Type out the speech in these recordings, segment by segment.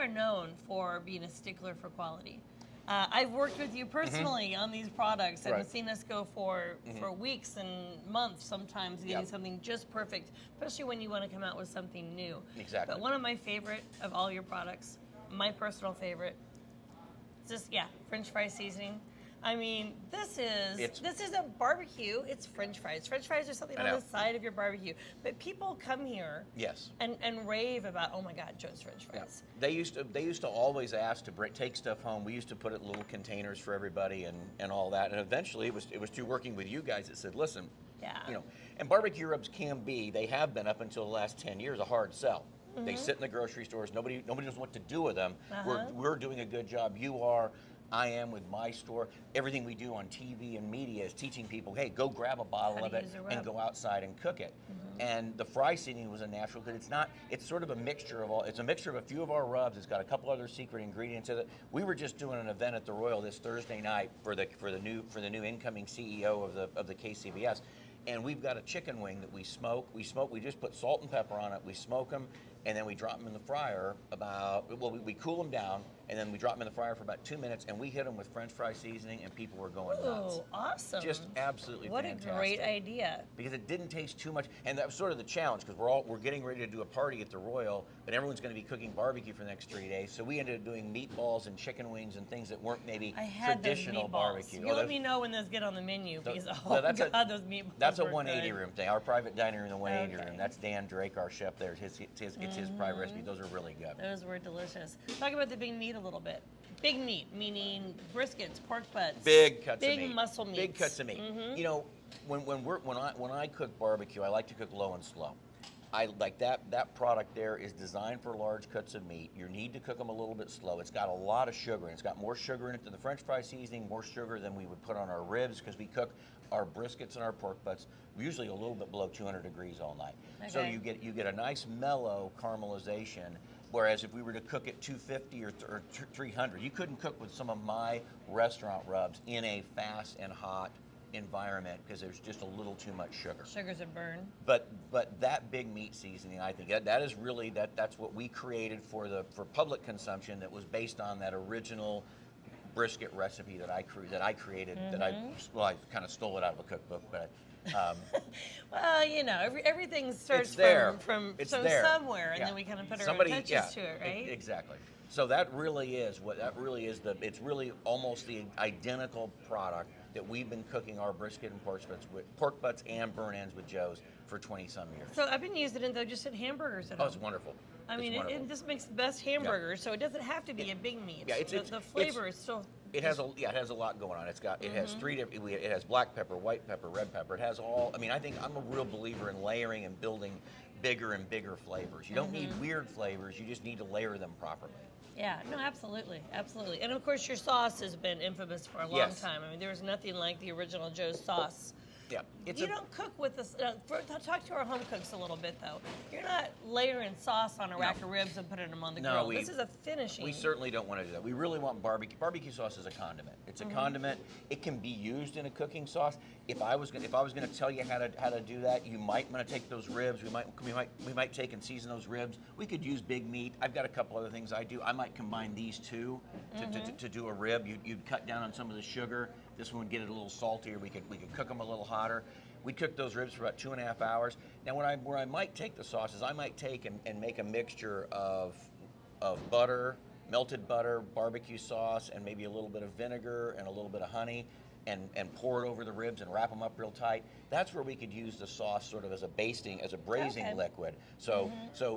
are known for being a stickler for quality. I've worked with you personally on these products and seen us go for weeks and months sometimes getting something just perfect, especially when you want to come out with something new. Exactly. But one of my favorite of all your products, my personal favorite, just French fry seasoning. I mean, this isn't barbecue, it's French fries. French fries are something on the side of your barbecue. But people come here and rave about, oh my God, Joe's French fries. Yeah. They used to always ask to take stuff home. We used to put it in little containers for everybody and all that. And eventually it was through working with you guys that said, listen, and barbecue rubs they have been up until the last 10 years, a hard sell. They sit in the grocery stores. Nobody knows what to do with them. We're doing a good job. You are. I am with my store. Everything we do on TV and media is teaching people, hey, go grab a bottle of it and go outside and cook it. And the fry seasoning was a natural, because it's sort of a mixture of it's a mixture of a few of our rubs. It's got a couple other secret ingredients in it. We were just doing an event at the Royal this Thursday night for the new incoming CEO of the KCBS. And we've got a chicken wing that we smoke. We just put salt and pepper on it. We smoke them, and then we drop them in the fryer we cool them down, and then we drop them in the fryer for about 2 minutes, and we hit them with French fry seasoning, and people were going nuts. Oh, awesome. Just absolutely fantastic. What a great idea. Because it didn't taste too much, and that was sort of the challenge, because we're getting ready to do a party at the Royal, but everyone's going to be cooking barbecue for the next 3 days, so we ended up doing meatballs and chicken wings and things that weren't maybe traditional barbecue. You let me know when those get on the menu, because those meatballs. That's a 180 room thing. Our private dining room, the 180 room. That's Dan Drake, our chef there. It's his private recipe. Those are really good. Those were delicious. Talk about the big meat a little bit. Big meat, meaning briskets, pork butts. Big cuts of meat. Big muscle meats. Big cuts of meat. You know, when I cook barbecue, I like to cook low and slow. I like that product there is designed for large cuts of meat. You need to cook them a little bit slow. It's got a lot of sugar, and it's got more sugar in it than the French fry seasoning, more sugar than we would put on our ribs, because we cook our briskets and our pork butts usually a little bit below 200 degrees all night. Okay. So you get a nice mellow caramelization. Whereas if we were to cook at 250 or 300, you couldn't cook with some of my restaurant rubs in a fast and hot environment, because there's just a little too much sugar. Sugar's a burn. But that big meat seasoning, I think that is really that's what we created for public consumption. That was based on that original brisket recipe that I created. I kind of stole it out of a cookbook, but. Well, you know, everything starts from somewhere, and then we kind of put our own touches to it, right? Exactly. So it's really almost the identical product that we've been cooking our brisket and pork butts and burn ends with Joe's for 20-some years. So I've been using it, though, just in hamburgers at home. Oh, it's wonderful. I mean, it just makes the best hamburgers, so it doesn't have to be a big meat. Yeah, the flavor is still... It has a lot going on. It has it has black pepper, white pepper, red pepper. It has all. I mean, I think I'm a real believer in layering and building bigger and bigger flavors. You don't need weird flavors. You just need to layer them properly. Yeah, no, absolutely. And of course, your sauce has been infamous for a long time. I mean, there was nothing like the original Joe's sauce. Yeah, you don't cook with this. Talk to our home cooks a little bit, though. You're not layering sauce on a rack of ribs and putting them on the grill. This is a finishing. We certainly don't want to do that. We really want barbecue. Barbecue sauce is a condiment. It's a condiment. It can be used in a cooking sauce. If I was going to tell you how to do that, you might want to take those ribs. We might take and season those ribs. We could use big meat. I've got a couple other things I do. I might combine these two to do a rib. You'd cut down on some of the sugar. This one would get it a little saltier. We could cook them a little hotter. We cook those ribs for about 2.5 hours. Now, where I might take the sauces, I might take and make a mixture of butter, melted butter, barbecue sauce, and maybe a little bit of vinegar and a little bit of honey, and pour it over the ribs and wrap them up real tight. That's where we could use the sauce sort of as a braising liquid. So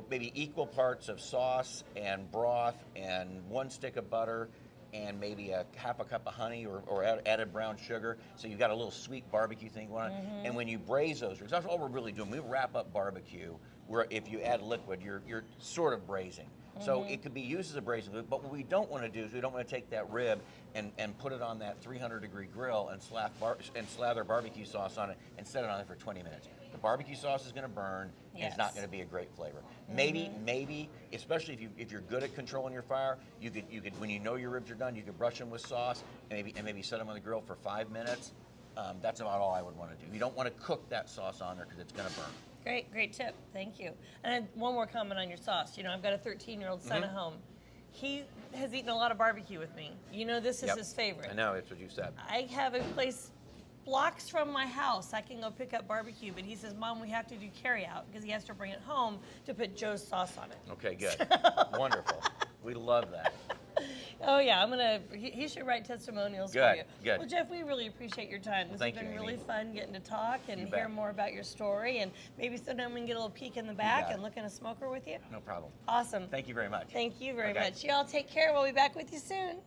maybe equal parts of sauce and broth and 1 stick of butter, and maybe half a cup of honey or added brown sugar. So you've got a little sweet barbecue thing going on. And when you braise those, that's all we're really doing. We wrap up barbecue, where if you add liquid, you're sort of braising. So it could be used as a braising liquid, but what we don't want to do is we don't want to take that rib and put it on that 300-degree grill and slather barbecue sauce on it and set it on it for 20 minutes. The barbecue sauce is going to burn, and it's not going to be a great flavor. Maybe, especially if you're good at controlling your fire, you could when you know your ribs are done, you could brush them with sauce and maybe set them on the grill for 5 minutes. That's about all I would want to do. You don't want to cook that sauce on there because it's going to burn. Great tip. Thank you. And one more comment on your sauce. You know, I've got a 13-year-old son at home. he has eaten a lot of barbecue with me. You know, this is his favorite. I know, it's what you said. I have a place blocks from my house. I can go pick up barbecue, but he says, Mom, we have to do carry out because he has to bring it home to put Joe's sauce on it. Okay, good. Wonderful. We love that. Oh yeah, he should write testimonials for you. Good. Well, Jeff, we really appreciate your time. This has been really fun getting to talk and hear more about your story, and maybe sometime we can get a little peek in the back and look in a smoker with you. No problem. Awesome. Thank you very much. Thank you very much. Y'all take care. We'll be back with you soon.